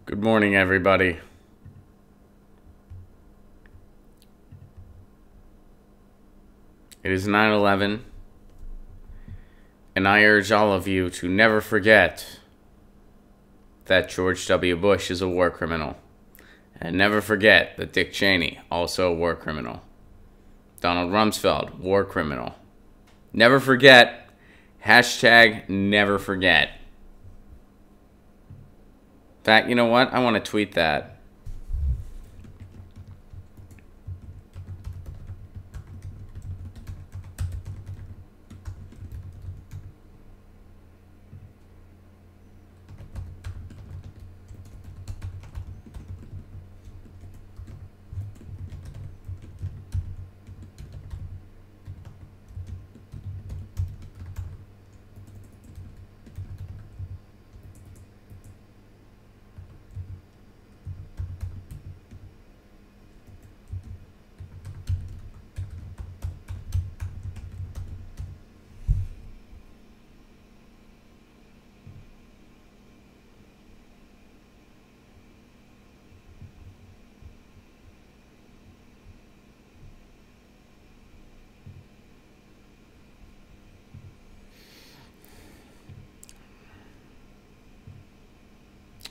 Good morning, everybody. It is 9/11, and I urge all of you to never forget that George W. Bush is a war criminal. And never forget that Dick Cheney, also a war criminal. Donald Rumsfeld, war criminal. Never forget, hashtag never forget. In fact, you know what? I want to tweet that.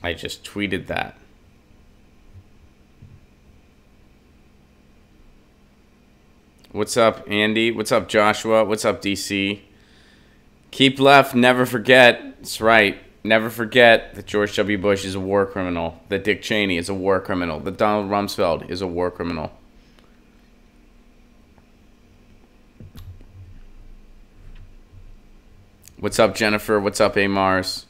I just tweeted that. What's up, Andy? What's up, Joshua? What's up, DC? Keep left, never forget. That's right. Never forget that George W. Bush is a war criminal. That Dick Cheney is a war criminal. That Donald Rumsfeld is a war criminal. What's up, Jennifer? What's up, A. Mars?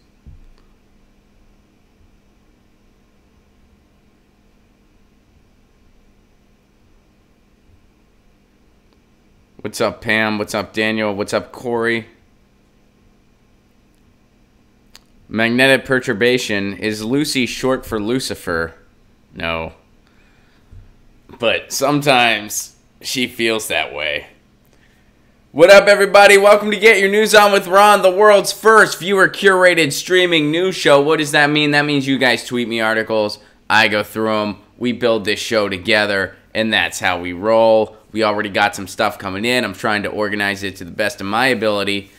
What's up, Pam? What's up, Daniel? What's up, Corey? Magnetic perturbation. Is Lucy short for Lucifer? No. But sometimes she feels that way. What up, everybody? Welcome to Get Your News On with Ron, the world's first viewer-curated streaming news show. What does that mean? That means you guys tweet me articles. I go through them. We build this show together, and that's how we roll. We already got some stuff coming in. I'm trying to organize it to the best of my ability.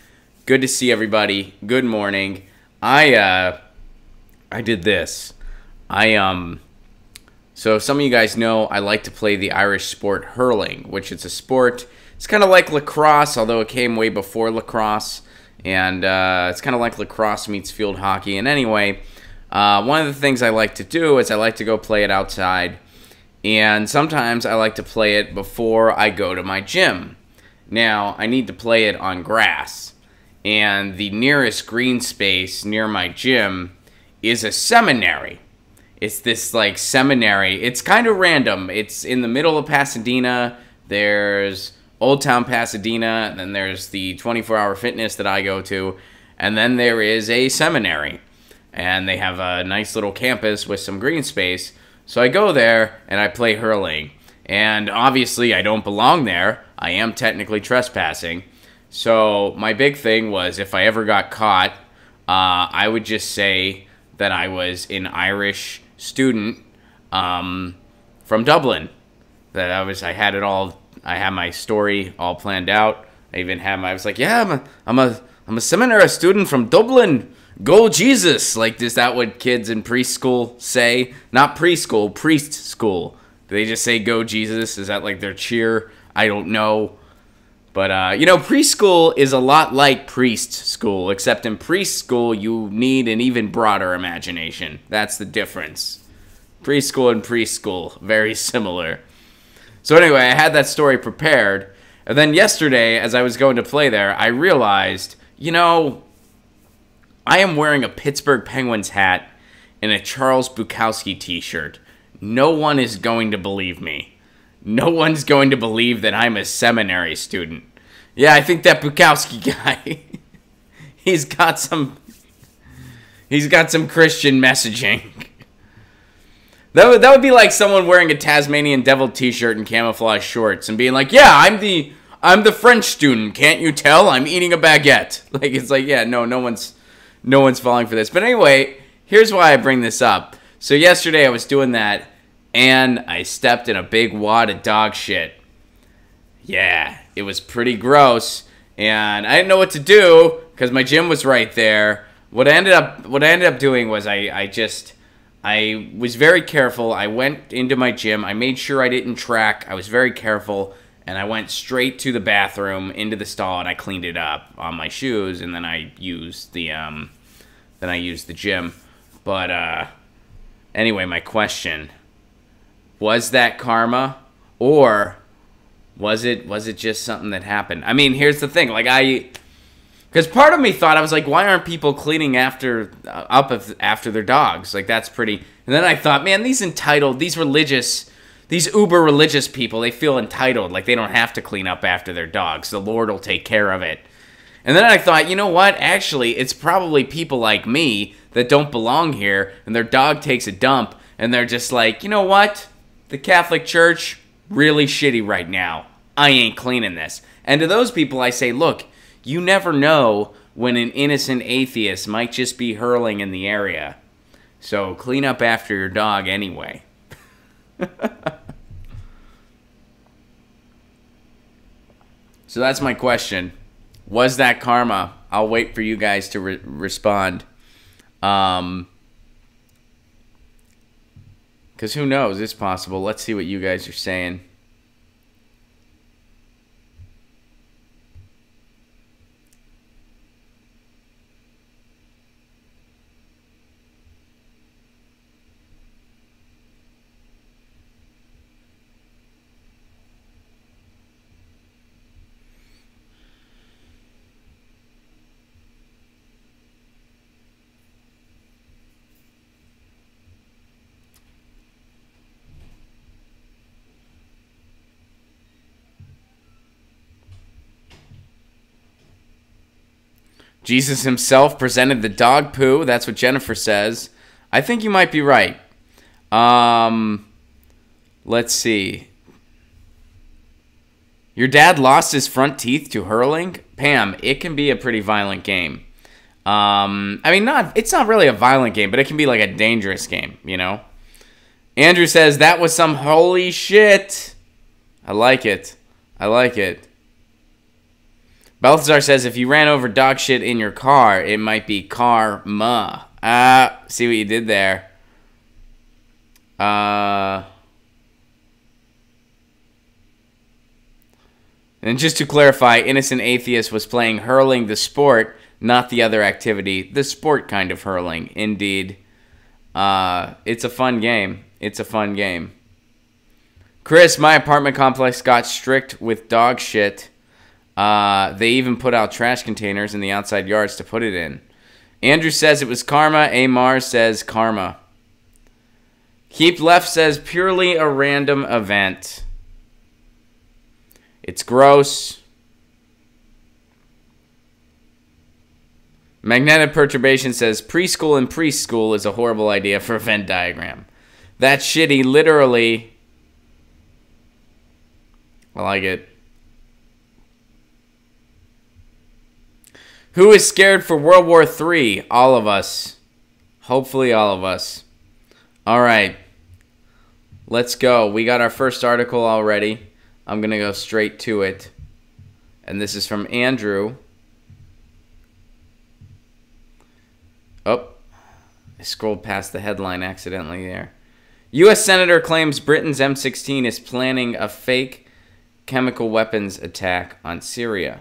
Good to see everybody. Good morning. I did this. So some of you guys know I like to play the Irish sport hurling, which is a sport. It's kind of like lacrosse, although it came way before lacrosse. And it's kind of like lacrosse meets field hockey. And anyway, one of the things I like to do is I like to go play it outside. And sometimes I like to play it before I go to my gym. Now, I need to play it on grass. And the nearest green space near my gym is a seminary. It's this, like, seminary. It's kind of random. It's in the middle of Pasadena. There's Old Town Pasadena. And then there's the 24-hour fitness that I go to. And then there is a seminary. And they have a nice little campus with some green space. So I go there, and I play hurling. And obviously, I don't belong there. I am technically trespassing. So my big thing was, if I ever got caught, I would just say that I was an Irish student from Dublin. That I had it all. I had my story all planned out. I even had I was like, yeah, I'm a seminary student from Dublin. Go Jesus! Like, is that what kids in preschool say? Not preschool, priest school. Do they just say go Jesus? Is that like their cheer? I don't know. But, you know, preschool is a lot like priest school, except in preschool you need an even broader imagination. That's the difference. Preschool and preschool, very similar. So anyway, I had that story prepared. And then yesterday, as I was going to play there, I realized, you know, I am wearing a Pittsburgh Penguins hat and a Charles Bukowski t-shirt. No one is going to believe me. No one's going to believe that I'm a seminary student. Yeah, I think that Bukowski guy, he's got some Christian messaging. That would be like someone wearing a Tasmanian Devil t-shirt and camouflage shorts and being like, "Yeah, I'm the French student. Can't you tell? I'm eating a baguette." Like, it's like, yeah, no one's falling for this. But anyway, here's why I bring this up. So yesterday I was doing that, and I stepped in a big wad of dog shit. Yeah, it was pretty gross, and I didn't know what to do because my gym was right there. What I ended up doing was I was very careful. I went into my gym. I made sure I didn't track. I was very careful, and I went straight to the bathroom, into the stall, and I cleaned it up on my shoes, and then I used the gym. But anyway, my question: was that karma, or was it just something that happened? I mean, here's the thing: because part of me thought, I was like, why aren't people cleaning after their dogs? Like, that's pretty. And then I thought, man, these uber religious people, they feel entitled, like they don't have to clean up after their dogs. The Lord will take care of it. And then I thought, you know what? Actually, it's probably people like me that don't belong here, and their dog takes a dump, and they're just like, you know what? The Catholic Church, really shitty right now. I ain't cleaning this. And to those people, I say, look, you never know when an innocent atheist might just be hurling in the area. So clean up after your dog anyway. So that's my question. Was that karma? I'll wait for you guys to respond. Because who knows? It's possible. Let's see what you guys are saying. Jesus himself presented the dog poo. That's what Jennifer says. I think you might be right. Let's see. Your dad lost his front teeth to hurling? Pam, it can be a pretty violent game. I mean, it's not really a violent game, but it can be like a dangerous game, you know? Andrew says, that was some holy shit. I like it. I like it. Balthazar says, if you ran over dog shit in your car, it might be karma. See what you did there. And just to clarify, Innocent Atheist was playing hurling, the sport, not the other activity. The sport kind of hurling, indeed. It's a fun game. It's a fun game. Chris, my apartment complex got strict with dog shit. They even put out trash containers in the outside yards to put it in. Andrew says it was karma. Amar says karma. Keep Left says purely a random event. It's gross. Magnetic Perturbation says preschool and preschool is a horrible idea for a Venn diagram. That's shitty, literally. I like it. Who is scared for World War III? All of us. Hopefully all of us. All right. Let's go. We got our first article already. I'm going to go straight to it. And this is from Andrew. Oh, I scrolled past the headline accidentally there. U.S. Senator claims Britain's M16 is planning a fake chemical weapons attack on Syria.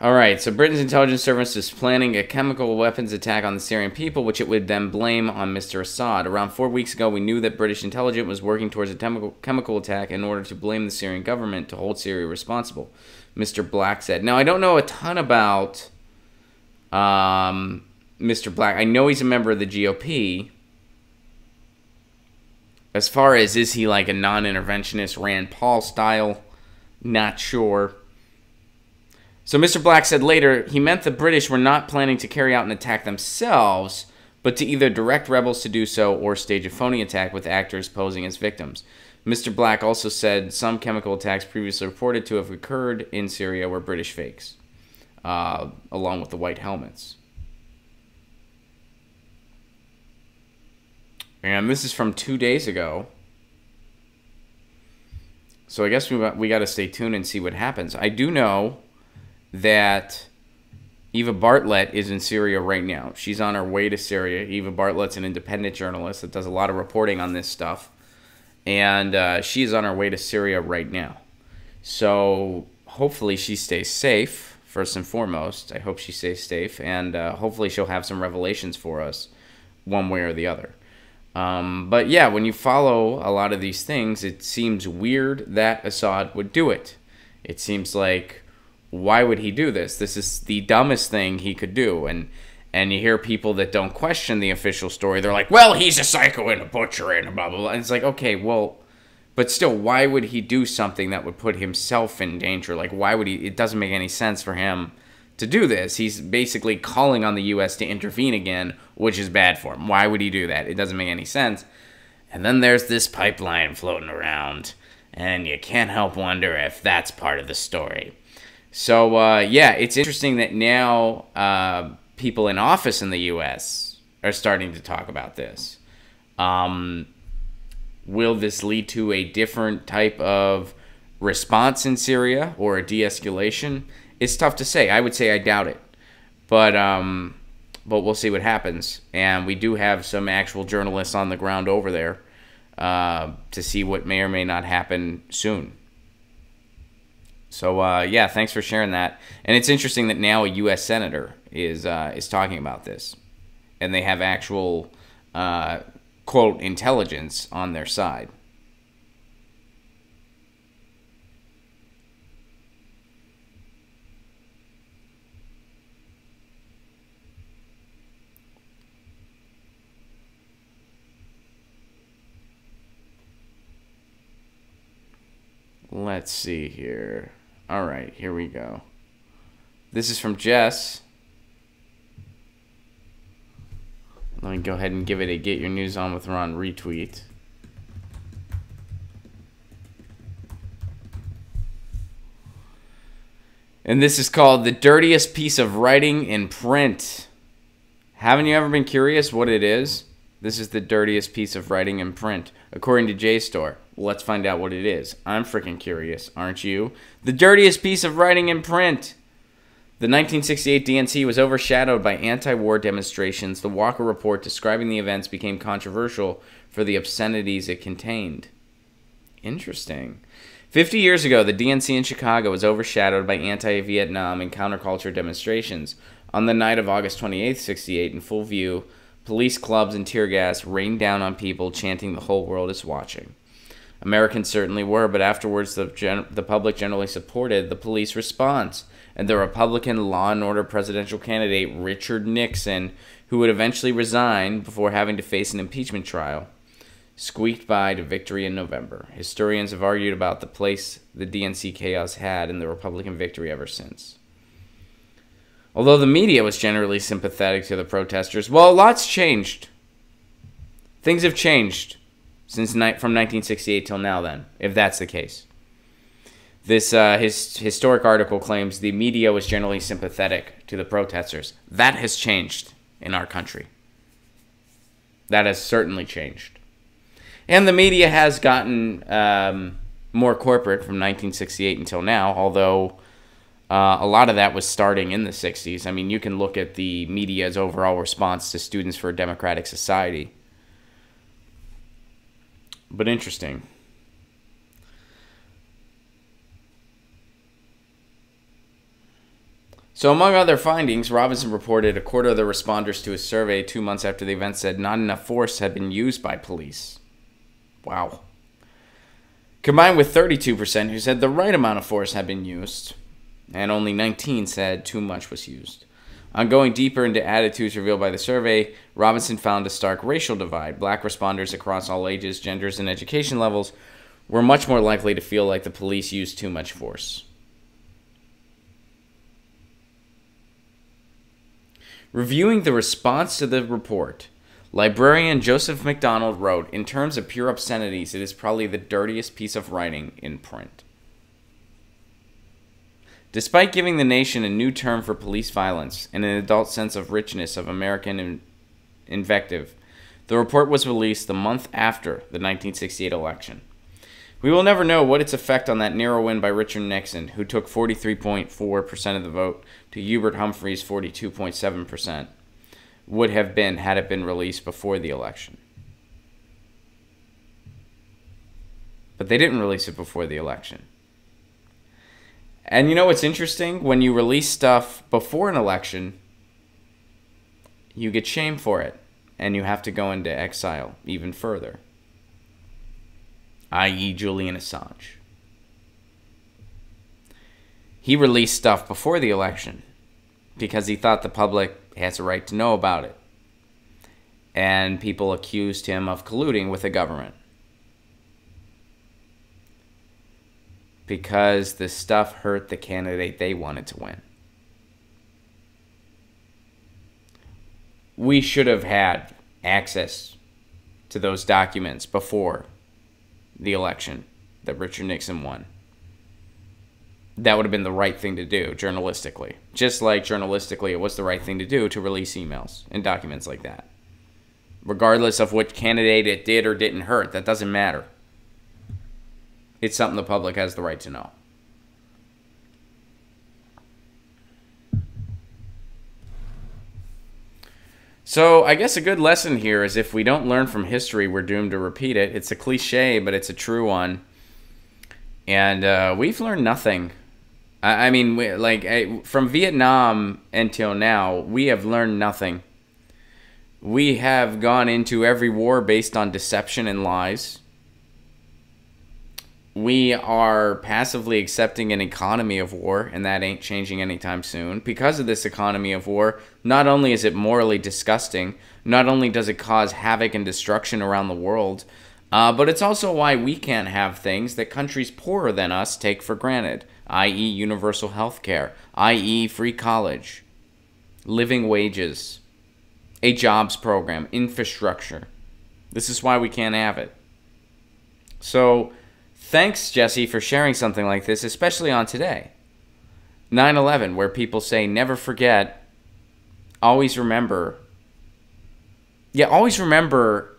All right, so Britain's intelligence service is planning a chemical weapons attack on the Syrian people, which it would then blame on Mr. Assad. Around 4 weeks ago, we knew that British intelligence was working towards a chemical attack in order to blame the Syrian government to hold Syria responsible, Mr. Black said. Now, I don't know a ton about Mr. Black. I know he's a member of the GOP. As far as, is he like a non-interventionist, Rand Paul style? Not sure. So Mr. Black said later, he meant the British were not planning to carry out an attack themselves, but to either direct rebels to do so or stage a phony attack with actors posing as victims. Mr. Black also said some chemical attacks previously reported to have occurred in Syria were British fakes. along with the white helmets. And this is from 2 days ago. So I guess we got to stay tuned and see what happens. I do know that Eva Bartlett is in Syria right now. She's on her way to Syria. Eva Bartlett's an independent journalist that does a lot of reporting on this stuff. And she's on her way to Syria right now. So hopefully she stays safe, first and foremost. I hope she stays safe. And hopefully she'll have some revelations for us one way or the other. But yeah, when you follow a lot of these things, it seems weird that Assad would do it. It seems like, why would he do this? This is the dumbest thing he could do. And you hear people that don't question the official story. They're like, well, he's a psycho and a butcher and blah, blah, blah. And it's like, okay, well, but still, why would he do something that would put himself in danger? Like, why would he? It doesn't make any sense for him to do this. He's basically calling on the U.S. to intervene again, which is bad for him. Why would he do that? It doesn't make any sense. And then there's this pipeline floating around, and you can't help wonder if that's part of the story. So, yeah, it's interesting that now people in office in the U.S. are starting to talk about this. Will this lead to a different type of response in Syria or a de-escalation? It's tough to say. I would say I doubt it. But we'll see what happens. And we do have some actual journalists on the ground over there to see what may or may not happen soon. So, yeah, thanks for sharing that. And it's interesting that now a U.S. senator is talking about this. And they have actual, quote, intelligence on their side. Let's see here. All right, here we go. This is from Jess. Let me go ahead and give it a Get Your News On with Ron retweet. And this is called The Dirtiest Piece of Writing in Print. Haven't you ever been curious what it is? This is the dirtiest piece of writing in print, according to JSTOR. Well, let's find out what it is. I'm freaking curious, aren't you? The dirtiest piece of writing in print. The 1968 DNC was overshadowed by anti-war demonstrations. The Walker Report describing the events became controversial for the obscenities it contained. Interesting. 50 years ago, the DNC in Chicago was overshadowed by anti-Vietnam and counterculture demonstrations. On the night of August 28, 68, in full view, police clubs and tear gas rained down on people, chanting, "The whole world is watching." Americans certainly were, but afterwards the public generally supported the police response, and the Republican law and order presidential candidate Richard Nixon, who would eventually resign before having to face an impeachment trial, squeaked by to victory in November. Historians have argued about the place the DNC chaos had in the Republican victory ever since. Although the media was generally sympathetic to the protesters, well, a lot's changed. Things have changed from 1968 till now then, if that's the case. This his historic article claims the media was generally sympathetic to the protesters. That has changed in our country. That has certainly changed. And the media has gotten more corporate from 1968 until now, although a lot of that was starting in the 60s. I mean, you can look at the media's overall response to Students for a Democratic Society. But interesting. So among other findings, Robinson reported a quarter of the responders to his survey 2 months after the event said not enough force had been used by police. Wow. Combined with 32% who said the right amount of force had been used, and only 19% said too much was used. On going deeper into attitudes revealed by the survey, Robinson found a stark racial divide. Black responders across all ages, genders, and education levels were much more likely to feel like the police used too much force. Reviewing the response to the report, librarian Joseph McDonald wrote, "In terms of pure obscenities, it is probably the dirtiest piece of writing in print." Despite giving the nation a new term for police violence and an adult sense of richness of American invective, the report was released the month after the 1968 election. We will never know what its effect on that narrow win by Richard Nixon, who took 43.4% of the vote, to Hubert Humphrey's 42.7%, would have been had it been released before the election. But they didn't release it before the election. And you know what's interesting? When you release stuff before an election, you get shamed for it. And you have to go into exile even further. I.e. Julian Assange. He released stuff before the election because he thought the public has a right to know about it. And people accused him of colluding with the government. Because the stuff hurt the candidate they wanted to win. We should have had access to those documents before the election that Richard Nixon won. That would have been the right thing to do, journalistically. Just like journalistically, it was the right thing to do to release emails and documents like that. Regardless of which candidate it did or didn't hurt, that doesn't matter. It's something the public has the right to know. So I guess a good lesson here is if we don't learn from history, we're doomed to repeat it. It's a cliche, but it's a true one. And we've learned nothing. I mean, from Vietnam until now, we have learned nothing. We have gone into every war based on deception and lies. We are passively accepting an economy of war, and that ain't changing anytime soon. Because of this economy of war, not only is it morally disgusting, not only does it cause havoc and destruction around the world, but it's also why we can't have things that countries poorer than us take for granted, i.e. universal health care, i.e. free college, living wages, a jobs program, infrastructure. This is why we can't have it. So thanks, Jesse, for sharing something like this, especially on today. 9/11, where people say, never forget, always remember. Yeah, always remember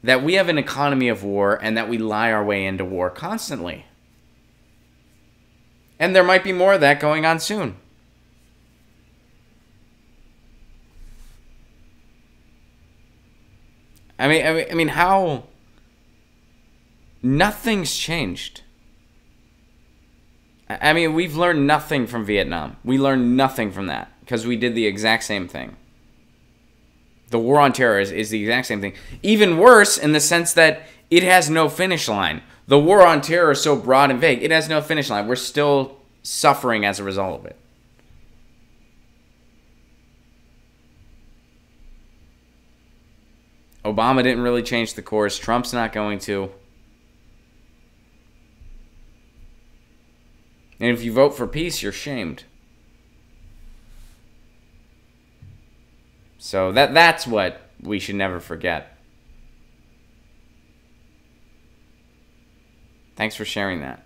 that we have an economy of war and that we lie our way into war constantly. And there might be more of that going on soon. I mean, how? Nothing's changed. I mean, we've learned nothing from Vietnam. We learned nothing from that because we did the exact same thing. The war on terror is the exact same thing. Even worse in the sense that it has no finish line. The war on terror is so broad and vague. It has no finish line. We're still suffering as a result of it. Obama didn't really change the course. Trump's not going to. And if you vote for peace, you're shamed. So that's what we should never forget. Thanks for sharing that.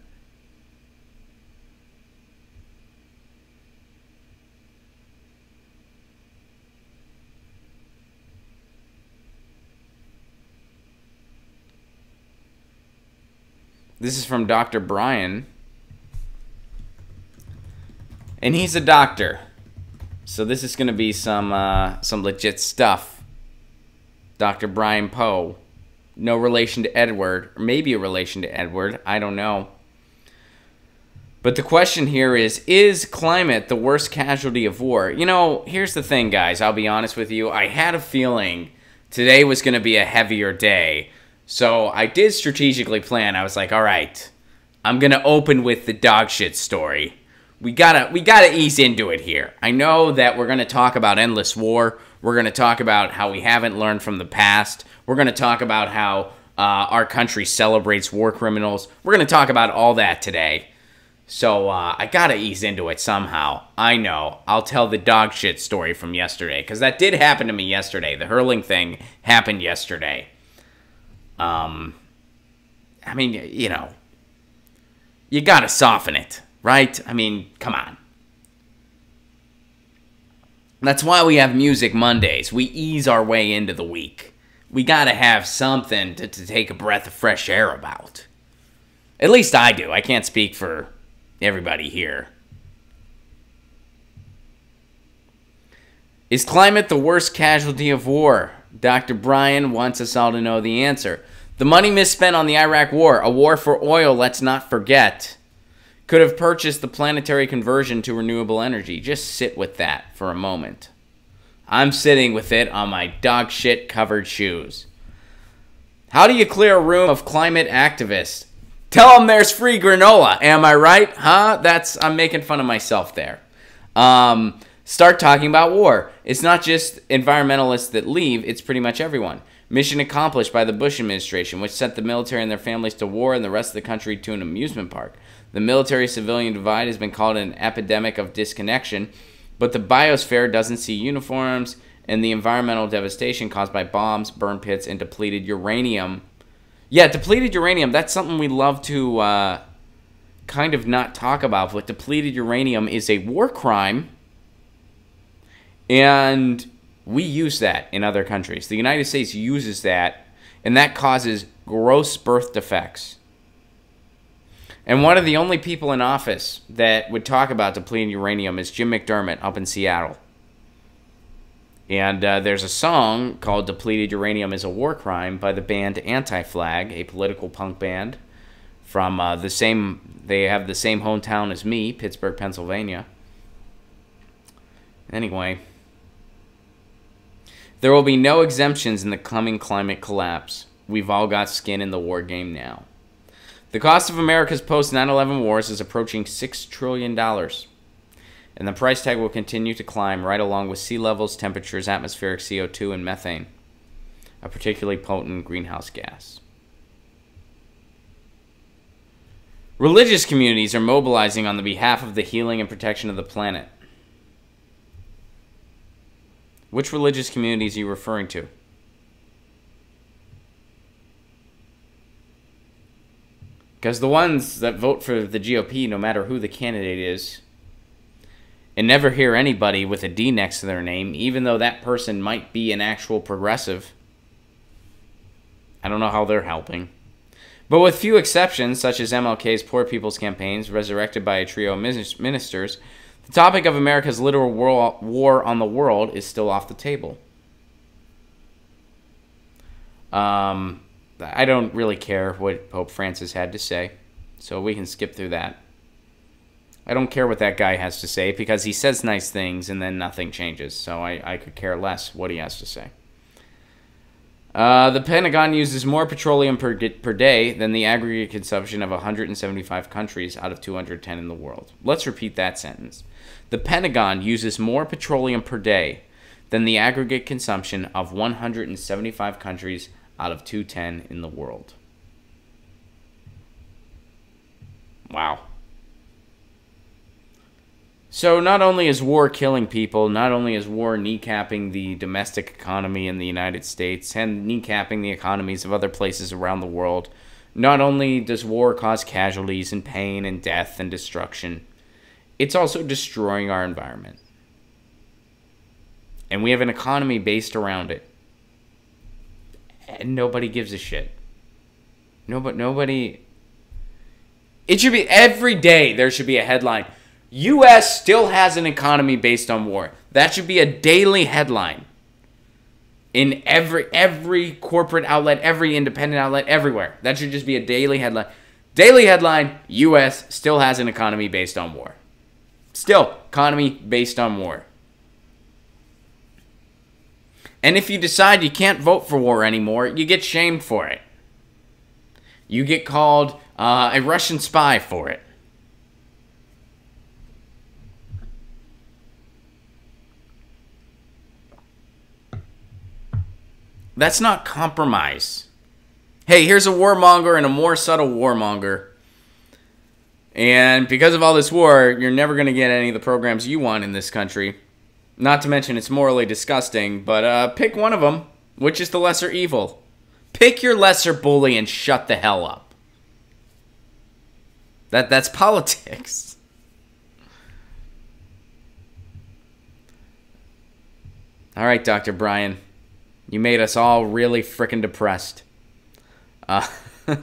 This is from Dr. Brian. And he's a doctor. So this is going to be some legit stuff. Dr. Brian Poe. No relation to Edward. Or maybe a relation to Edward. I don't know. But the question here is climate the worst casualty of war? You know, here's the thing, guys. I'll be honest with you. I had a feeling today was going to be a heavier day. So I did strategically plan. I was like, all right, I'm going to open with the dog shit story. We gotta ease into it here. I know that we're going to talk about endless war. We're going to talk about how we haven't learned from the past. We're going to talk about how our country celebrates war criminals. We're going to talk about all that today. So I got to ease into it somehow. I know. I'll tell the dog shit story from yesterday, because that did happen to me yesterday. The hurling thing happened yesterday. I mean, you know, you got to soften it. right? I mean, come on. That's why we have Music Mondays. We ease our way into the week. We gotta have something to take a breath of fresh air about. At least I do. I can't speak for everybody here. Is climate the worst casualty of war? Dr. Brian wants us all to know the answer. The money misspent on the Iraq War, a war for oil, let's not forget, could have purchased the planetary conversion to renewable energy. Just sit with that for a moment. I'm sitting with it on my dog shit covered shoes. How do you clear a room of climate activists? Tell them there's free granola. Am I right? Huh? I'm making fun of myself there. Start talking about war. It's not just environmentalists that leave, it's pretty much everyone. Mission accomplished by the Bush administration, which sent the military and their families to war and the rest of the country to an amusement park. The military-civilian divide has been called an epidemic of disconnection, but the biosphere doesn't see uniforms and the environmental devastation caused by bombs, burn pits, and depleted uranium. Yeah, depleted uranium, that's something we love to kind of not talk about, but depleted uranium is a war crime, and we use that in other countries. The United States uses that, and that causes gross birth defects. And one of the only people in office that would talk about depleting uranium is Jim McDermott up in Seattle. And there's a song called Depleted Uranium is a War Crime by the band Anti-Flag, a political punk band from they have the same hometown as me, Pittsburgh, Pennsylvania. Anyway, there will be no exemptions in the coming climate collapse. We've all got skin in the war game now. The cost of America's post-9/11 wars is approaching $6 trillion. And the price tag will continue to climb right along with sea levels, temperatures, atmospheric CO2, and methane, a particularly potent greenhouse gas. Religious communities are mobilizing on the behalf of the healing and protection of the planet. Which religious communities are you referring to? Because the ones that vote for the GOP, no matter who the candidate is, and never hear anybody with a D next to their name, even though that person might be an actual progressive, I don't know how they're helping. But with few exceptions, such as MLK's Poor People's Campaigns, resurrected by a trio of ministers, the topic of America's literal war on the world is still off the table. I don't really care what Pope Francis had to say, so we can skip through that. I don't care what that guy has to say because he says nice things and then nothing changes, so I could care less what he has to say. The Pentagon uses more petroleum per day than the aggregate consumption of 175 countries out of 210 in the world. Let's repeat that sentence. The Pentagon uses more petroleum per day than the aggregate consumption of 175 countries out of 210 in the world. Wow. So not only is war killing people, not only is war kneecapping the domestic economy in the United States and kneecapping the economies of other places around the world, not only does war cause casualties and pain and death and destruction, it's also destroying our environment. And we have an economy based around it. And nobody gives a shit. Nobody. It should be every day there should be a headline. U.S. still has an economy based on war. That should be a daily headline. In every corporate outlet, every independent outlet, everywhere. That should just be a daily headline. Daily headline, U.S. still has an economy based on war. Still, economy based on war. And if you decide you can't vote for war anymore, you get shamed for it. You get called a Russian spy for it. That's not compromise. Hey, here's a warmonger and a more subtle warmonger. And because of all this war, you're never going to get any of the programs you want in this country. Not to mention it's morally disgusting, but pick one of them. Which is the lesser evil? Pick your lesser bully and shut the hell up. That's politics. All right, Dr. Brian. You made us all really freaking depressed. No,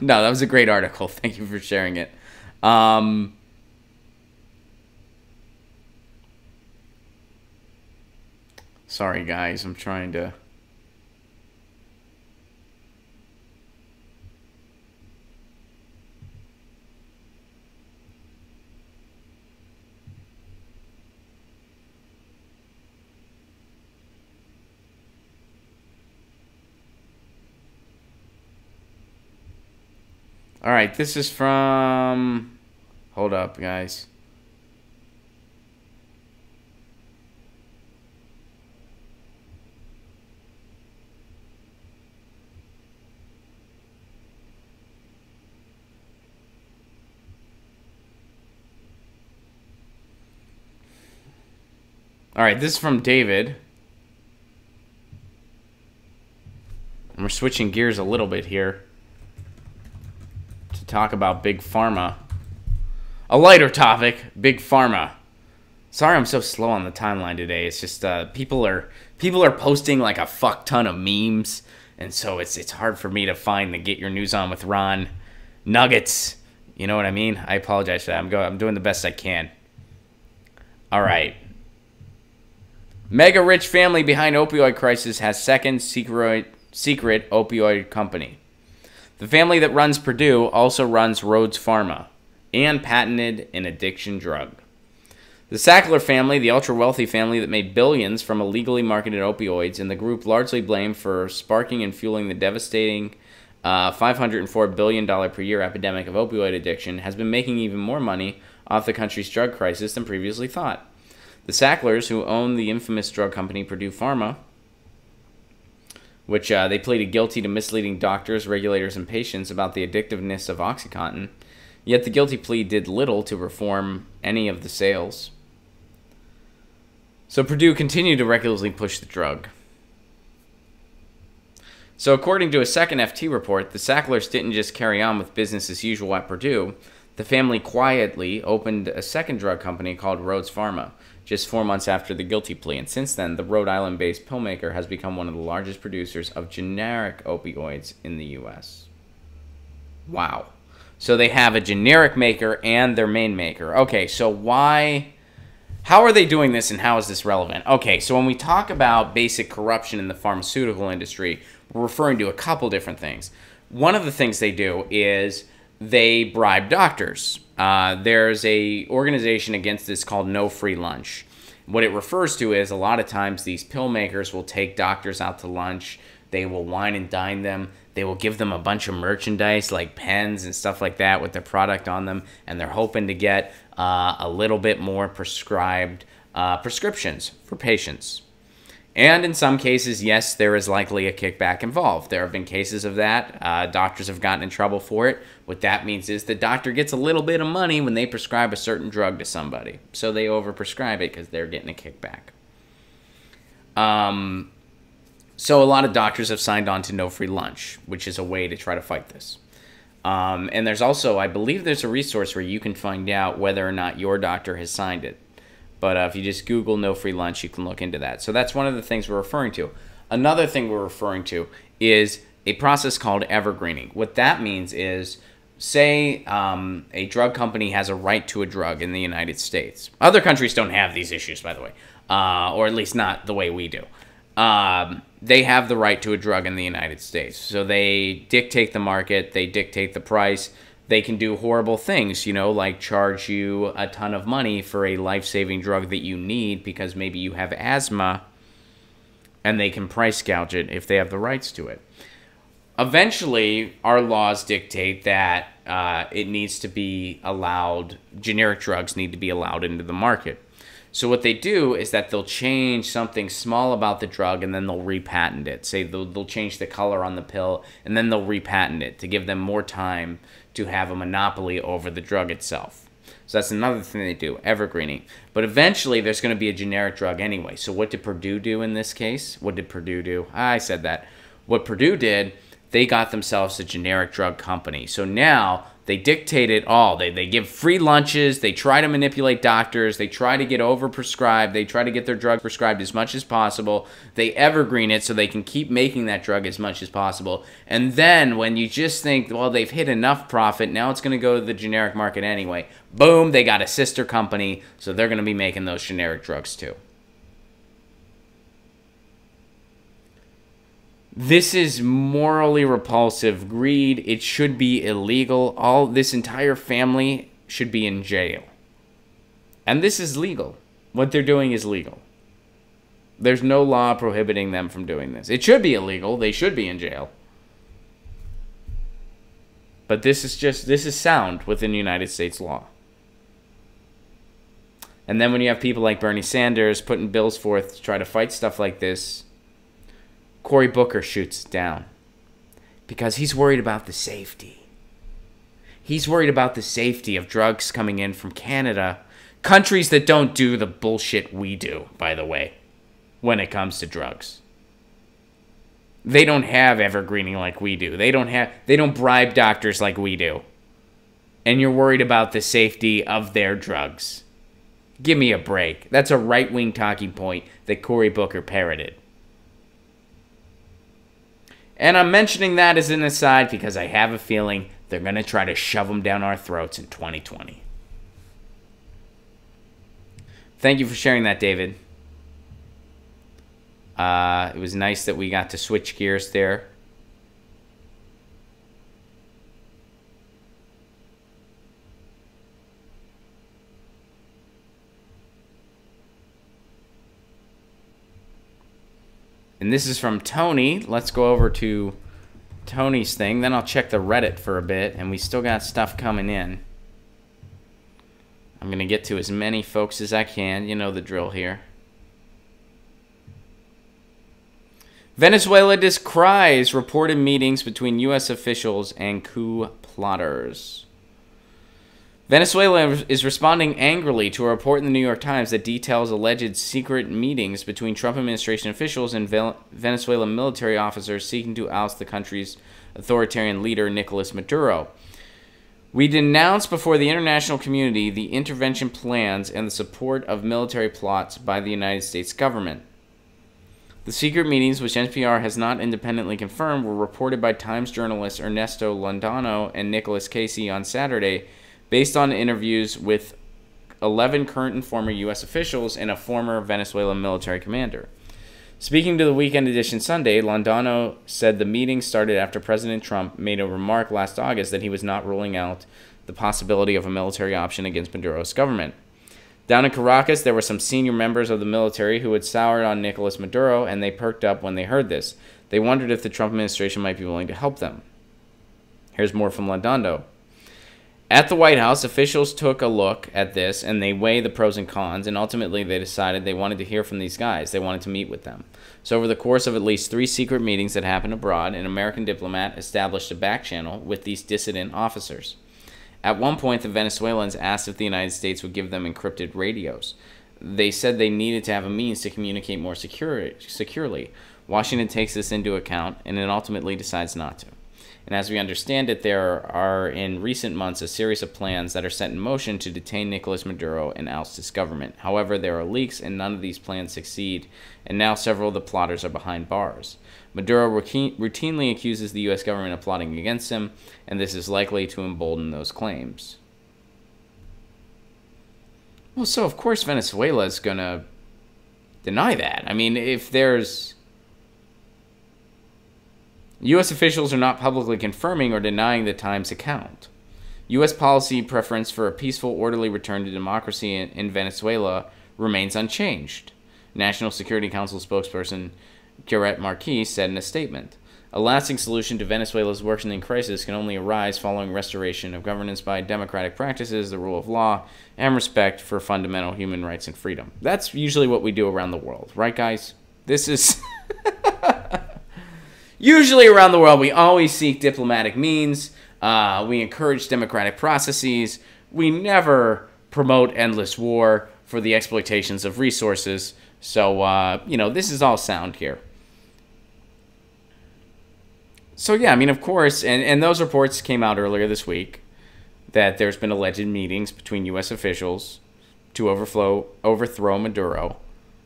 that was a great article. Thank you for sharing it. Sorry, guys. I'm trying to... All right, this is from... Hold up, guys. All right, this is from David. And we're switching gears a little bit here to talk about Big Pharma. A lighter topic, Big Pharma. Sorry I'm so slow on the timeline today. It's just people are posting like a fuck ton of memes, and so it's hard for me to find the Get Your News On with Ron nuggets. You know what I mean? I apologize for that. I'm doing the best I can. All right. Mega rich family behind opioid crisis has second secret opioid company. The family that runs Purdue also runs Rhodes Pharma and patented an addiction drug. The Sackler family, the ultra-wealthy family that made billions from illegally marketed opioids, and the group largely blamed for sparking and fueling the devastating $504 billion per year epidemic of opioid addiction, has been making even more money off the country's drug crisis than previously thought. The Sacklers, who own the infamous drug company Purdue Pharma, which they pleaded guilty to misleading doctors, regulators, and patients about the addictiveness of OxyContin, yet the guilty plea did little to reform any of the sales. So Purdue continued to recklessly push the drug. So according to a second FT report, the Sacklers didn't just carry on with business as usual at Purdue. The family quietly opened a second drug company called Rhodes Pharma, just 4 months after the guilty plea, and since then, the Rhode Island-based pill maker has become one of the largest producers of generic opioids in the U.S. Wow. So they have a generic maker and their main maker. Okay, so how are they doing this, and how is this relevant? Okay, so when we talk about basic corruption in the pharmaceutical industry, we're referring to a couple different things. One of the things they do is they bribe doctors. There's a organization against this called No Free Lunch. What it refers to is a lot of times these pill makers will take doctors out to lunch. They will wine and dine them. They will give them a bunch of merchandise like pens and stuff like that with their product on them, and they're hoping to get a little bit more prescribed prescriptions for patients. And in some cases, yes, there is likely a kickback involved. There have been cases of that. Doctors have gotten in trouble for it. What that means is the doctor gets a little bit of money when they prescribe a certain drug to somebody. So they overprescribe it because they're getting a kickback. So a lot of doctors have signed on to No Free Lunch, which is a way to try to fight this. And there's also, I believe there's a resource where you can find out whether or not your doctor has signed it. But if you just Google No Free Lunch, you can look into that. So that's one of the things we're referring to. Another thing we're referring to is a process called evergreening. What that means is, say a drug company has a right to a drug in the United States. Other countries don't have these issues, by the way, or at least not the way we do. They have the right to a drug in the United States. So they dictate the market, they dictate the price. They can do horrible things, like charge you a ton of money for a life-saving drug that you need because maybe you have asthma, and they can price gouge it if they have the rights to it. Eventually, our laws dictate that it needs to be allowed, generic drugs need to be allowed into the market. So what they do is that they'll change something small about the drug, and then they'll repatent it. Say they'll change the color on the pill, and then they'll repatent it to give them more time to have a monopoly over the drug itself. So that's another thing they do, evergreening. But eventually, there's going to be a generic drug anyway. So what did Purdue do in this case? What did Purdue do? I said that. What Purdue did, they got themselves a generic drug company. So now They dictate it all. They give free lunches. They try to manipulate doctors. They try to get overprescribed. They try to get their drug prescribed as much as possible. They evergreen it so they can keep making that drug as much as possible. And then when you just think, well, they've hit enough profit, now it's going to go to the generic market anyway. Boom, they got a sister company, so they're going to be making those generic drugs too. This is morally repulsive. Greed. It should be illegal. This entire family should be in jail. And this is legal. What they're doing is legal. There's no law prohibiting them from doing this. It should be illegal. They should be in jail. But this is sound within United States law. And then when you have people like Bernie Sanders putting bills forth to try to fight stuff like this, Cory Booker shoots it down because he's worried about the safety. He's worried about the safety of drugs coming in from Canada, countries that don't do the bullshit we do, by the way, when it comes to drugs. They don't have evergreening like we do. They don't bribe doctors like we do. And you're worried about the safety of their drugs. Give me a break. That's a right-wing talking point that Cory Booker parroted. And I'm mentioning that as an aside because I have a feeling they're going to try to shove them down our throats in 2020. Thank you for sharing that, David. It was nice that we got to switch gears there. And this is from Tony. Let's go over to Tony's thing. Then I'll check the Reddit for a bit. And we still got stuff coming in. I'm going to get to as many folks as I can. You know the drill here. Venezuela descries reported meetings between U.S. officials and coup plotters. Venezuela is responding angrily to a report in the New York Times that details alleged secret meetings between Trump administration officials and Venezuelan military officers seeking to oust the country's authoritarian leader, Nicolas Maduro. We denounce before the international community the intervention plans and the support of military plots by the United States government. The secret meetings, which NPR has not independently confirmed, were reported by Times journalists Ernesto Londano and Nicholas Casey on Saturday, based on interviews with 11 current and former U.S. officials and a former Venezuelan military commander. Speaking to the Weekend Edition Sunday, Londano said the meeting started after President Trump made a remark last August that he was not ruling out the possibility of a military option against Maduro's government. Down in Caracas, there were some senior members of the military who had soured on Nicolas Maduro, and they perked up when they heard this. They wondered if the Trump administration might be willing to help them. Here's more from Londano. At the White House, officials took a look at this, and they weighed the pros and cons, and ultimately they decided they wanted to hear from these guys. They wanted to meet with them. So over the course of at least 3 secret meetings that happened abroad, an American diplomat established a back channel with these dissident officers. At one point, the Venezuelans asked if the United States would give them encrypted radios. They said they needed to have a means to communicate more securely. Washington takes this into account, and it ultimately decides not to. And as we understand it, there are in recent months a series of plans that are set in motion to detain Nicolas Maduro and oust his government. However, there are leaks and none of these plans succeed, and now several of the plotters are behind bars. Maduro routinely accuses the U.S. government of plotting against him, and this is likely to embolden those claims. Well, so of course Venezuela is going to deny that. I mean, if there's... U.S. officials are not publicly confirming or denying the Times account. U.S. policy preference for a peaceful, orderly return to democracy in Venezuela remains unchanged, National Security Council spokesperson Garrett Marquis said in a statement. A lasting solution to Venezuela's worsening crisis can only arise following restoration of governance by democratic practices, the rule of law, and respect for fundamental human rights and freedom. That's usually what we do around the world, right, guys? This is... Usually around the world, we always seek diplomatic means. We encourage democratic processes. We never promote endless war for the exploitations of resources. So, this is all sound here. So, yeah, I mean, of course, and those reports came out earlier this week. that there's been alleged meetings between U.S. officials to overthrow Maduro.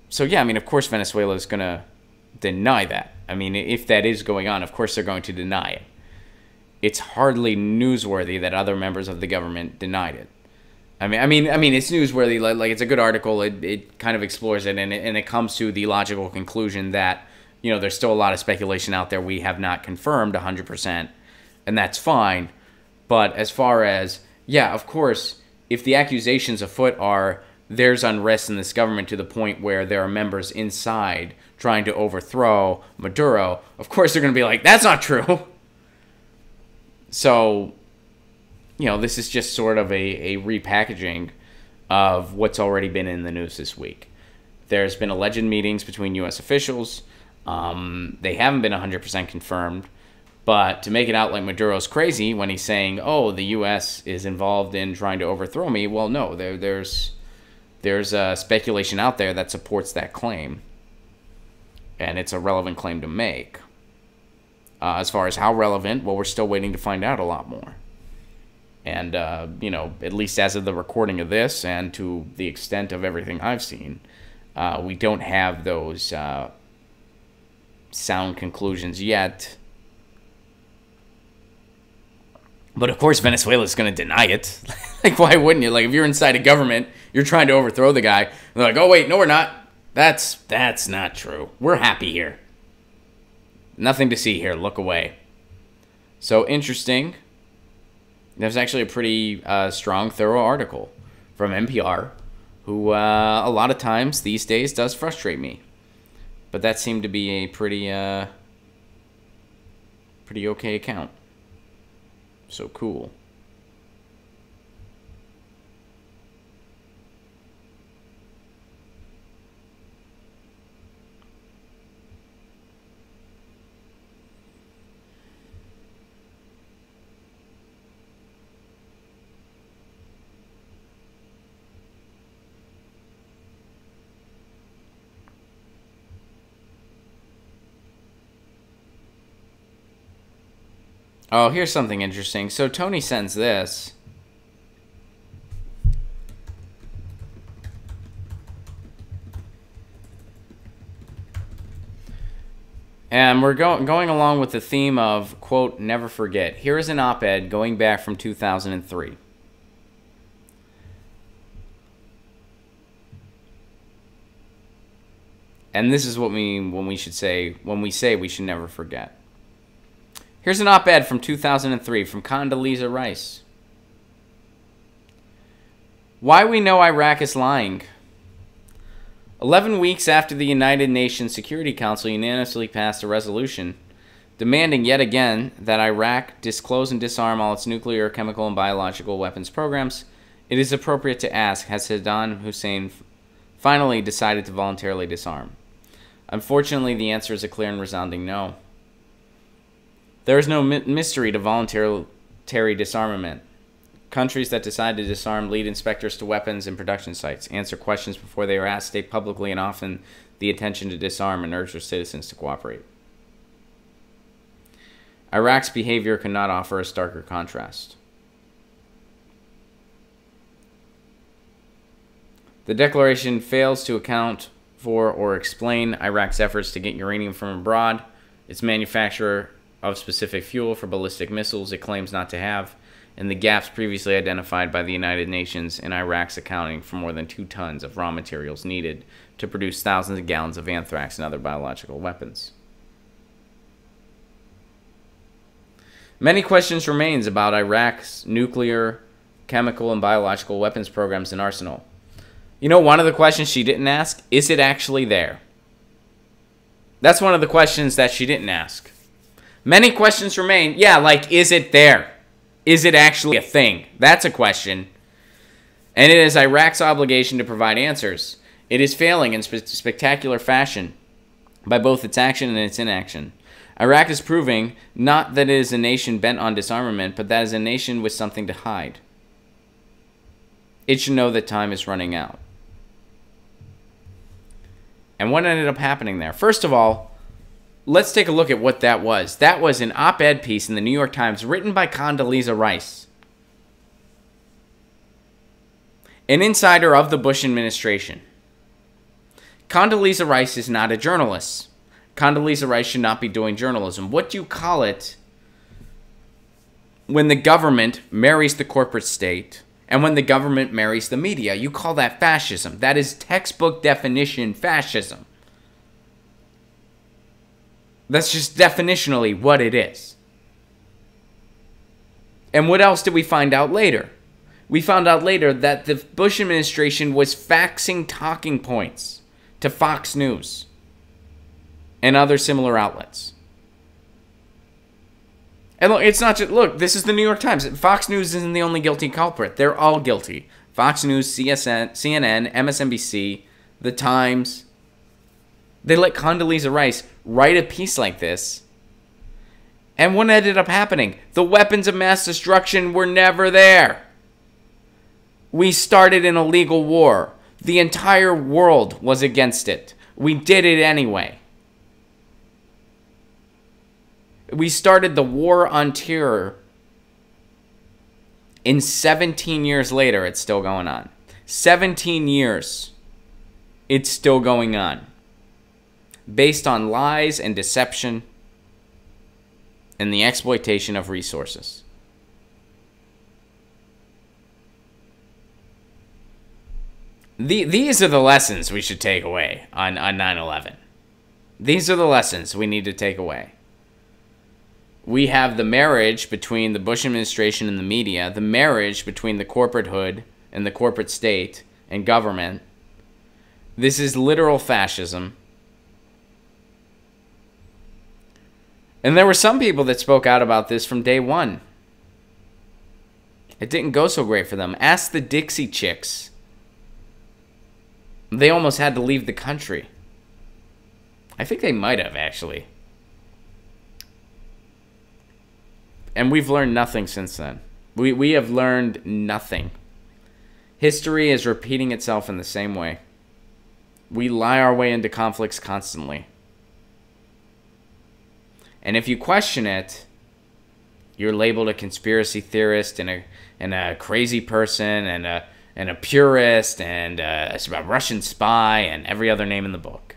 So, yeah, I mean, of course Venezuela is going to deny that. I mean, if that is going on, of course they're going to deny it. It's hardly newsworthy that other members of the government denied it. I mean, it's newsworthy. Like it's a good article. It kind of explores it, and it comes to the logical conclusion that, you know, there's still a lot of speculation out there we have not confirmed 100%, and that's fine. But as far as, yeah, of course, if the accusations afoot are there's unrest in this government to the point where there are members inside trying to overthrow Maduro, of course they're going to be like, that's not true. So, you know, this is just sort of a repackaging of what's already been in the news this week. There's been alleged meetings between U.S. officials. They haven't been 100% confirmed. But to make it out like Maduro's crazy when he's saying, oh, the U.S. is involved in trying to overthrow me, well, no, there's speculation out there that supports that claim. And it's a relevant claim to make. As far as how relevant, well, we're still waiting to find out a lot more. And, you know, at least as of the recording of this and to the extent of everything I've seen, we don't have those sound conclusions yet. But, of course, Venezuela's going to deny it. Like, why wouldn't you? Like, if you're inside a government, you're trying to overthrow the guy. They're like, oh, wait, no, we're not. That's not true. We're happy here. Nothing to see here. Look away. So, interesting. There's actually a pretty strong, thorough article from NPR, who a lot of times these days does frustrate me. But that seemed to be a pretty okay account. So cool. Oh, here's something interesting. So Tony sends this. And we're going along with the theme of, quote, never forget. Here is an op-ed going back from 2003. And this is what when we say we should never forget. Here's an op-ed from 2003 from Condoleezza Rice. Why we know Iraq is lying. 11 weeks after the United Nations Security Council unanimously passed a resolution demanding yet again that Iraq disclose and disarm all its nuclear, chemical, and biological weapons programs, it is appropriate to ask, has Saddam Hussein finally decided to voluntarily disarm? Unfortunately, the answer is a clear and resounding no. There is no mystery to voluntary disarmament. Countries that decide to disarm lead inspectors to weapons and production sites, answer questions before they are asked, state publicly and often the intention to disarm, and urge their citizens to cooperate. Iraq's behavior cannot offer a starker contrast. The declaration fails to account for or explain Iraq's efforts to get uranium from abroad, its manufacturer of specific fuel for ballistic missiles it claims not to have, and the gaps previously identified by the United Nations in Iraq's accounting for more than 2 tons of raw materials needed to produce thousands of gallons of anthrax and other biological weapons. Many questions remain about Iraq's nuclear, chemical, and biological weapons programs and arsenal. You know, one of the questions she didn't ask, is it actually there? That's one of the questions that she didn't ask. Many questions remain. Yeah, like, is it there? Is it actually a thing? That's a question. And it is Iraq's obligation to provide answers. It is failing in spectacular fashion by both its action and its inaction. Iraq is proving not that it is a nation bent on disarmament, but that it is a nation with something to hide. It should know that time is running out. And what ended up happening there? First of all, let's take a look at what that was. That was an op-ed piece in the New York Times written by Condoleezza Rice. An insider of the Bush administration. Condoleezza Rice is not a journalist. Condoleezza Rice should not be doing journalism. What do you call it when the government marries the corporate state and when the government marries the media? You call that fascism. That is textbook definition fascism. That's just definitionally what it is. And what else did we find out later? We found out later that the Bush administration was faxing talking points to Fox News and other similar outlets. And look, it's not just, look, this is the New York Times. Fox News isn't the only guilty culprit. They're all guilty. Fox News, CNN, MSNBC, The Times. They let Condoleezza Rice write a piece like this. And what ended up happening? The weapons of mass destruction were never there. We started an illegal war. The entire world was against it. We did it anyway. We started the war on terror. In 17 years later, it's still going on. 17 years, it's still going on. Based on lies and deception and the exploitation of resources. These are the lessons we should take away on 9/11. These are the lessons we need to take away. We have the marriage between the Bush administration and the media, the marriage between the corporate hood and the corporate state and government. This is literal fascism. And there were some people that spoke out about this from day one. It didn't go so great for them. Ask the Dixie Chicks. They almost had to leave the country. I think they might have, actually. And we've learned nothing since then. We have learned nothing. History is repeating itself in the same way. We lie our way into conflicts constantly. And if you question it, you're labeled a conspiracy theorist and a crazy person and a purist and a Russian spy and every other name in the book.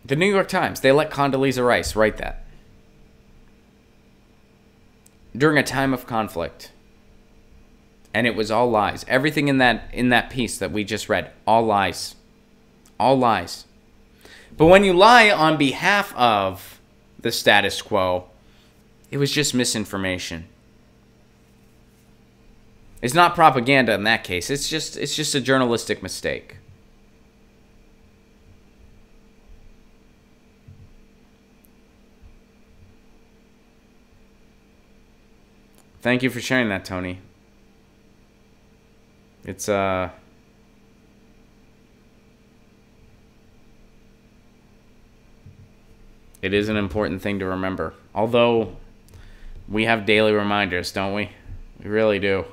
The New York Times, they let Condoleezza Rice write that. During a time of conflict. And it was all lies. Everything in that piece that we just read, all lies. All lies. But when you lie on behalf of the status quo, it was just misinformation. It's not propaganda in that case. It's just a journalistic mistake. Thank you for sharing that, Tony. It is an important thing to remember. Although, we have daily reminders, don't we? We really do.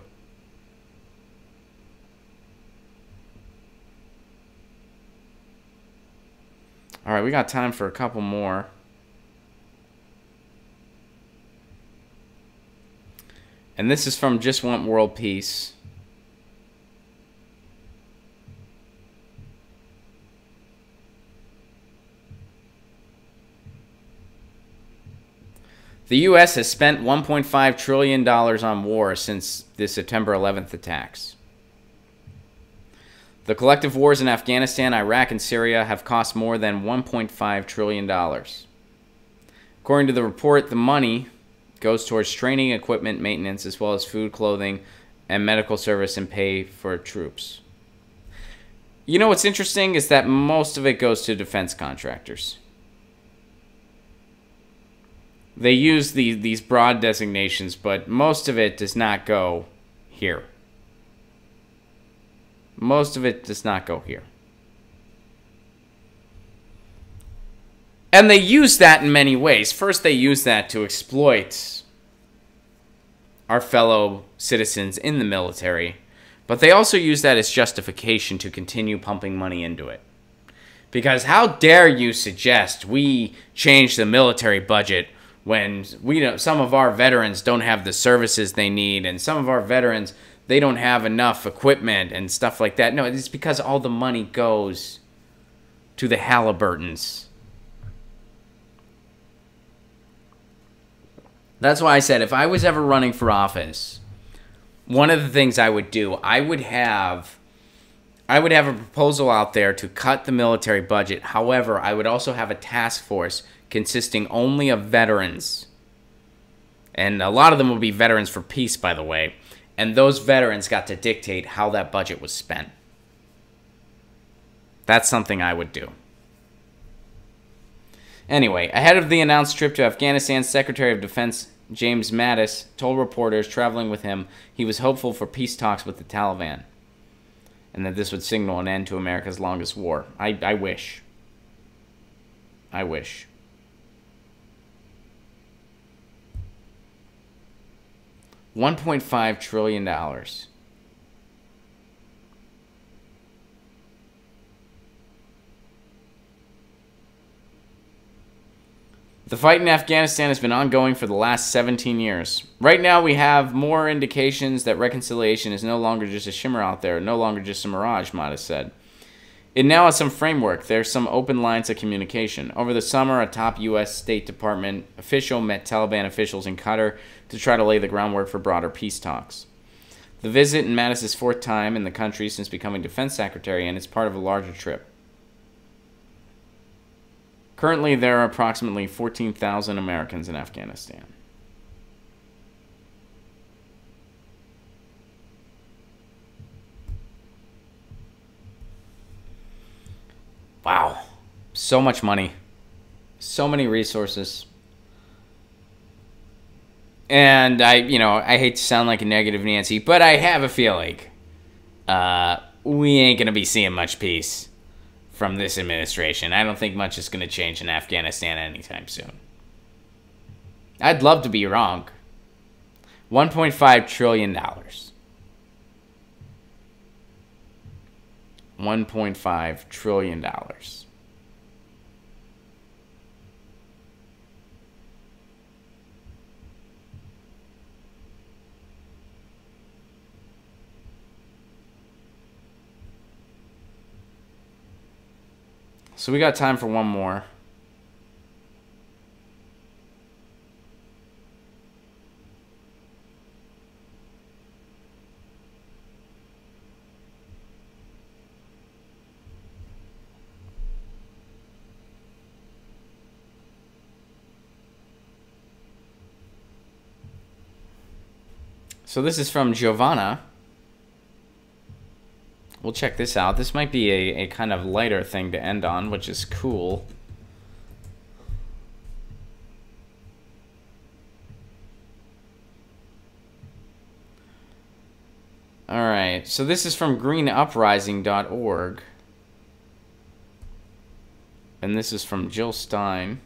Alright, we got time for a couple more. And this is from Just Want World Peace. The U.S. has spent $1.5 trillion on war since the September 11th attacks. The collective wars in Afghanistan, Iraq, and Syria have cost more than $1.5 trillion. According to the report, the money goes towards training, equipment, maintenance, as well as food, clothing, and medical service and pay for troops. You know what's interesting is that most of it goes to defense contractors. They use these broad designations, but most of it does not go here. Most of it does not go here. And they use that in many ways. First, they use that to exploit our fellow citizens in the military. But they also use that as justification to continue pumping money into it. Because how dare you suggest we change the military budget when some of our veterans don't have the services they need, and some of our veterans, they don't have enough equipment and stuff like that. No, it's because all the money goes to the Halliburtons. That's why I said if I was ever running for office, one of the things I would do, I would have a proposal out there to cut the military budget. However, I would also have a task force consisting only of veterans. And a lot of them would be veterans for peace, by the way. And those veterans got to dictate how that budget was spent. That's something I would do. Anyway, ahead of the announced trip to Afghanistan, Secretary of Defense James Mattis told reporters traveling with him he was hopeful for peace talks with the Taliban, and that this would signal an end to America's longest war. I wish. I wish. $1.5 trillion. The fight in Afghanistan has been ongoing for the last 17 years. Right now, we have more indications that reconciliation is no longer just a shimmer out there, no longer just a mirage, Mattis said. It now has some framework. There's some open lines of communication. Over the summer, a top U.S. State Department official met Taliban officials in Qatar to try to lay the groundwork for broader peace talks. The visit in Mattis' fourth time in the country since becoming defense secretary, and it's part of a larger trip. Currently, there are approximately 14,000 Americans in Afghanistan. Wow. So much money. So many resources. And I hate to sound like a negative Nancy, but I have a feeling we ain't going to be seeing much peace from this administration. I don't think much is going to change in Afghanistan anytime soon. I'd love to be wrong. $1.5 trillion. $1.5 trillion. So we got time for one more. So this is from Giovanna. We'll check this out. This might be a kind of lighter thing to end on, which is cool. Alright, so this is from greenuprising.org. And this is from Jill Stein.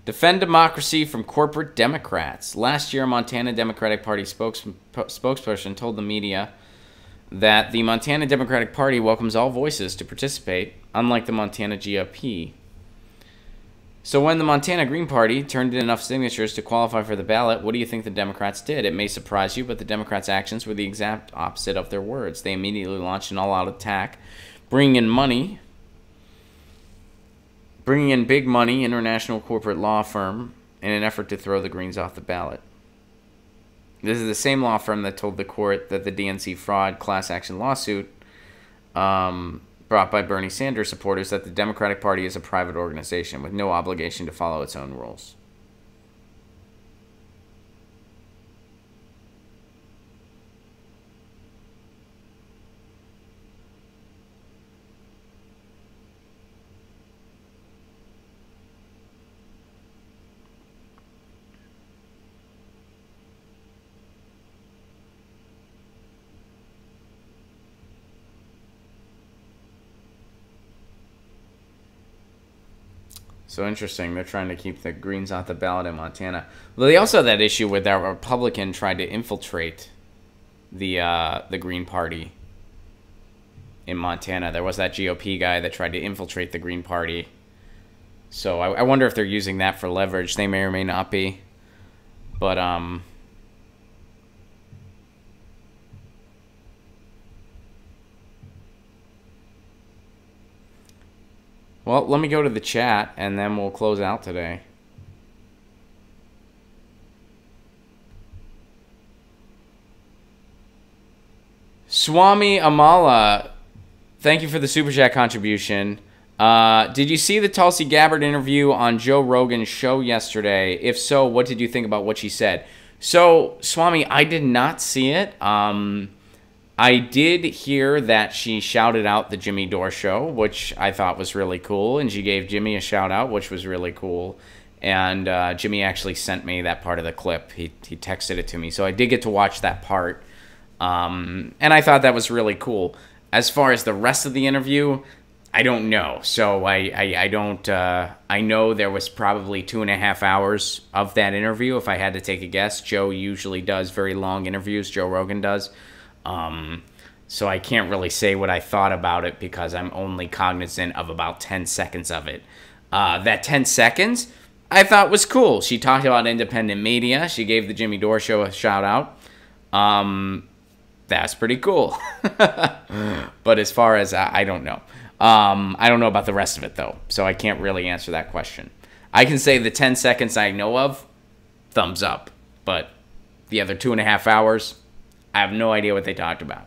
Defend democracy from corporate Democrats. Last year, a Montana Democratic Party spokesperson told the media that the Montana Democratic Party welcomes all voices to participate, unlike the Montana GOP. So when the Montana Green Party turned in enough signatures to qualify for the ballot, what do you think the Democrats did? It may surprise you, but the Democrats' actions were the exact opposite of their words. They immediately launched an all-out attack, bringing in big money, international corporate law firm, in an effort to throw the Greens off the ballot. This is the same law firm that told the court that the DNC fraud class action lawsuit brought by Bernie Sanders supporters that the Democratic Party is a private organization with no obligation to follow its own rules. So interesting. They're trying to keep the Greens off the ballot in Montana. Well, they also had that issue where that Republican tried to infiltrate the Green Party in Montana. There was that GOP guy that tried to infiltrate the Green Party. So I wonder if they're using that for leverage. They may or may not be. But, well, let me go to the chat, and then we'll close out today. Swami Amala, thank you for the Super Chat contribution. Did you see the Tulsi Gabbard interview on Joe Rogan's show yesterday? If so, what did you think about what she said? So, Swami, I did not see it. I did hear that she shouted out the Jimmy Dore show, which I thought was really cool, and she gave Jimmy a shout out, which was really cool. And Jimmy actually sent me that part of the clip. He texted it to me, so I did get to watch that part. And I thought that was really cool. As far as the rest of the interview, I don't know. So I don't. I know there was probably 2.5 hours of that interview, if I had to take a guess. Joe usually does very long interviews. Joe Rogan does. So I can't really say what I thought about it because I'm only cognizant of about 10 seconds of it. That 10 seconds I thought was cool. She talked about independent media. She gave the Jimmy Dore show a shout out. That's pretty cool. But as far as I don't know. I don't know about the rest of it, though, so I can't really answer that question. I can say the 10 seconds I know of, thumbs up. But the other 2.5 hours, I have no idea what they talked about.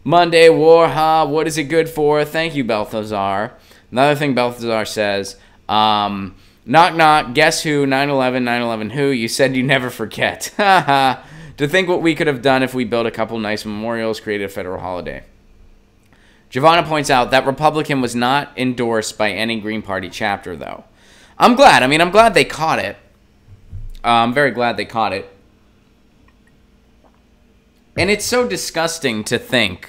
Monday War, what is it good for? Thank you, Balthazar. Another thing Balthazar says, knock knock, guess who, 9/11, 9/11 who? You said you never forget. To think what we could have done if we built a couple nice memorials, created a federal holiday. Giovanna points out that Republican was not endorsed by any Green Party chapter, though. I'm glad. I mean, I'm glad they caught it. I'm very glad they caught it. And it's so disgusting to think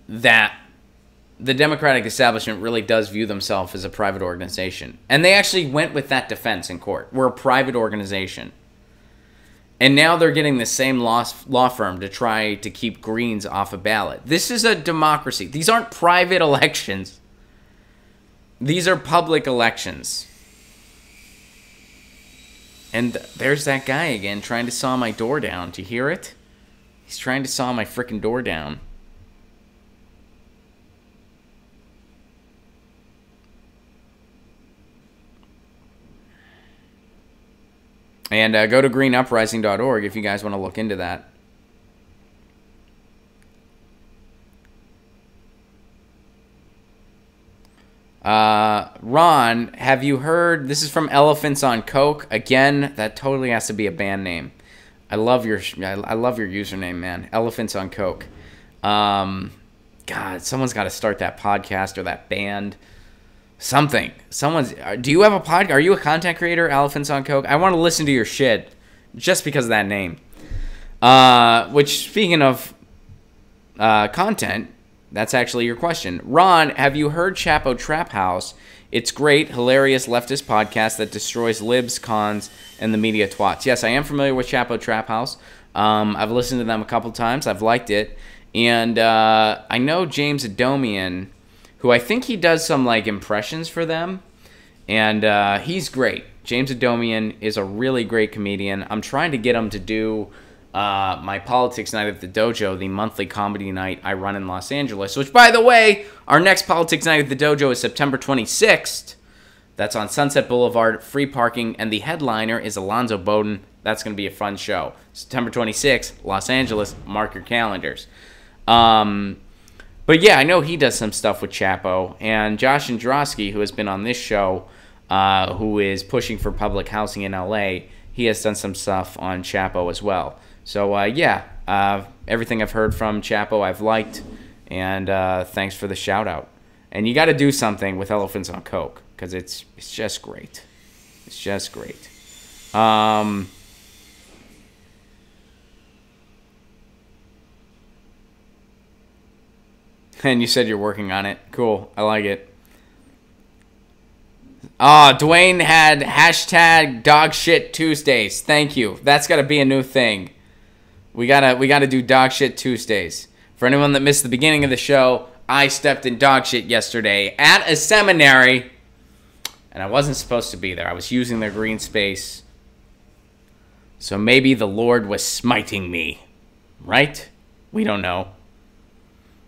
that the Democratic establishment really does view themselves as a private organization. And they actually went with that defense in court. We're a private organization. And now they're getting the same law firm to try to keep Greens off a ballot. This is a democracy. These aren't private elections. These are public elections. And there's that guy again trying to saw my door down. Do you hear it? He's trying to saw my frickin' door down. And go to greenuprising.org if you guys want to look into that. Ron, have you heard... This is from Elephants on Coke. Again, that totally has to be a band name. I love your username, man. Elephants on Coke. God, someone's got to start that podcast or that band. Something. Do you have a podcast? Are you a content creator, Elephants on Coke? I want to listen to your shit just because of that name. Which, speaking of content, that's actually your question. Ron, have you heard Chapo Trap House? It's great, hilarious leftist podcast that destroys libs, cons, and the media twats. Yes, I am familiar with Chapo Trap House. I've listened to them a couple times. I've liked it. And I know James Adomian, who I think he does some like impressions for them, and he's great. James Adomian is a really great comedian. I'm trying to get him to do my Politics Night at the Dojo, the monthly comedy night I run in Los Angeles, which, by the way, our next Politics Night at the Dojo is September 26th. That's on Sunset Boulevard, free parking, and the headliner is Alonzo Bowden. That's going to be a fun show. September 26th, Los Angeles, mark your calendars. But yeah, I know he does some stuff with Chapo. And Josh Androsky, who has been on this show, who is pushing for public housing in LA, he has done some stuff on Chapo as well. So yeah, everything I've heard from Chapo I've liked. And thanks for the shout out. And you got to do something with Elephants on Coke, because it's just great. It's just great. And you said you're working on it. Cool. I like it. Dwayne had hashtag dog shit Tuesdays. Thank you. That's got to be a new thing. We gotta do dog shit Tuesdays. For anyone that missed the beginning of the show, I stepped in dog shit yesterday at a seminary, and I wasn't supposed to be there. I was using their green space. So maybe the Lord was smiting me, right? We don't know.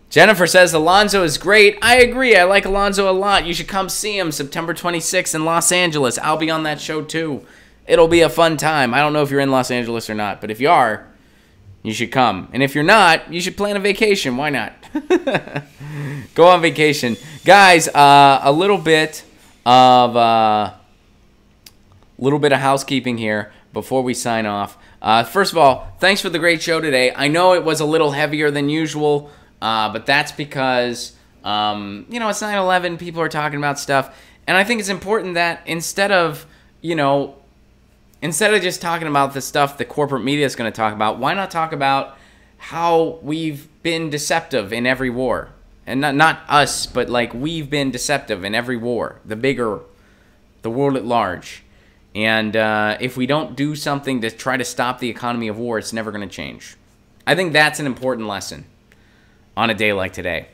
Jennifer says Alonzo is great. I agree. I like Alonzo a lot. You should come see him September 26th in Los Angeles. I'll be on that show too. It'll be a fun time. I don't know if you're in Los Angeles or not, but if you are, you should come. And if you're not, you should plan a vacation. Why not? Go on vacation. Guys, a little bit of housekeeping here before we sign off. First of all, thanks for the great show today. I know it was a little heavier than usual, but that's because, it's 9/11. People are talking about stuff. And I think it's important that instead of just talking about the stuff the corporate media is going to talk about, why not talk about how we've been deceptive in every war? And not us, but like we've been deceptive in every war, the world at large. And if we don't do something to try to stop the economy of war, it's never going to change. I think that's an important lesson on a day like today.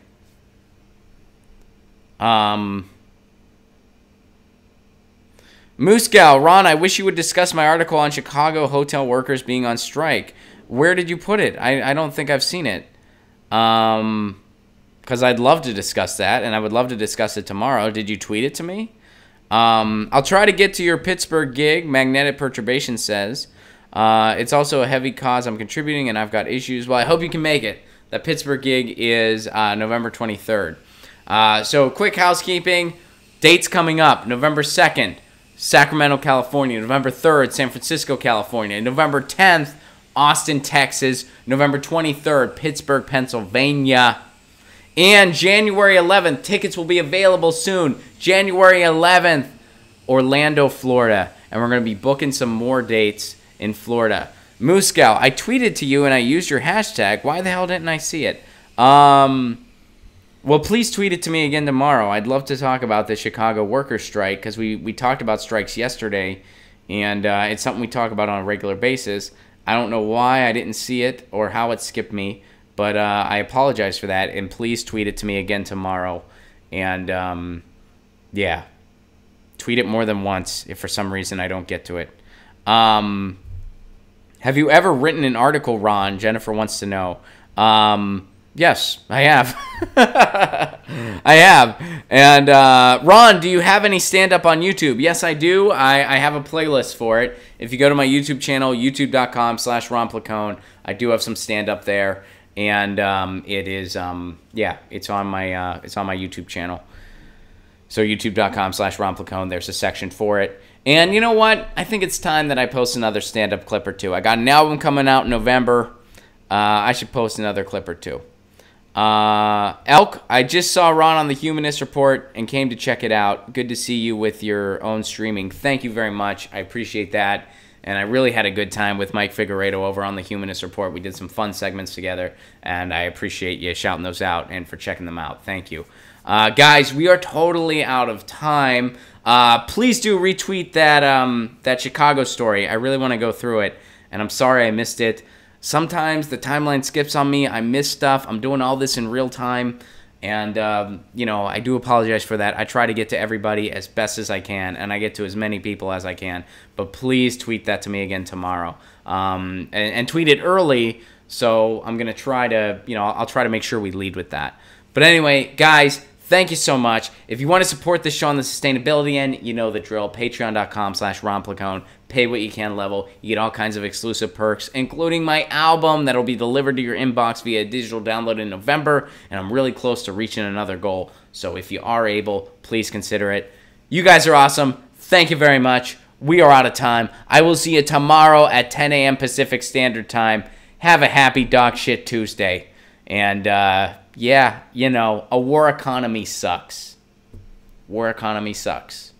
Moose Gal, Ron, I wish you would discuss my article on Chicago hotel workers being on strike. Where did you put it? I don't think I've seen it. Because I'd love to discuss that, and I would love to discuss it tomorrow. Did you tweet it to me? I'll try to get to your Pittsburgh gig, Magnetic Perturbation says. It's also a heavy cause I'm contributing, and I've got issues. Well, I hope you can make it. The Pittsburgh gig is November 23rd. So quick housekeeping. Dates coming up. November 2nd, Sacramento, California. November 3rd, San Francisco, California. November 10th, Austin, Texas. November 23rd, Pittsburgh, Pennsylvania. And January 11th, tickets will be available soon. January 11th, Orlando, Florida. And we're going to be booking some more dates in Florida. Moose Gal, I tweeted to you and I used your hashtag. Why the hell didn't I see it? Well, please tweet it to me again tomorrow. I'd love to talk about the Chicago workers' strike because we talked about strikes yesterday, and it's something we talk about on a regular basis. I don't know why I didn't see it or how it skipped me, but I apologize for that, and please tweet it to me again tomorrow. And, yeah, tweet it more than once if for some reason I don't get to it. Have you ever written an article, Ron? Jennifer wants to know. Yes, I have. I have. And, Ron, do you have any stand-up on YouTube? Yes, I do. I have a playlist for it. If you go to my YouTube channel, youtube.com/Ron Placone, I do have some stand-up there. And it is, it's on my YouTube channel. So youtube.com/Ron Placone, there's a section for it. And you know what? I think it's time that I post another stand-up clip or two. I got an album coming out in November. I should post another clip or two. Elk, I just saw Ron on the Humanist Report and came to check it out. Good to see you with your own streaming. Thank you very much. I appreciate that. And I really had a good time with Mike Figueredo over on the Humanist Report. We did some fun segments together, and I appreciate you shouting those out and for checking them out. Thank you. Guys, we are totally out of time. Please do retweet that Chicago story. I really want to go through it, and I'm sorry I missed it. Sometimes the timeline skips on me. I miss stuff. I'm doing all this in real time. And, I do apologize for that. I try to get to everybody as best as I can, and I get to as many people as I can. But please tweet that to me again tomorrow. And tweet it early, so I'm going to try to, I'll try to make sure we lead with that. But anyway, guys, thank you so much. If you want to support this show on the sustainability end, you know the drill. Patreon.com/Ron Placone. Pay what you can level. You get all kinds of exclusive perks, including my album that'll be delivered to your inbox via digital download in November. And I'm really close to reaching another goal. So if you are able, please consider it. You guys are awesome. Thank you very much. We are out of time. I will see you tomorrow at 10 a.m. Pacific Standard Time. Have a happy dog shit Tuesday. And, a war economy sucks. War economy sucks.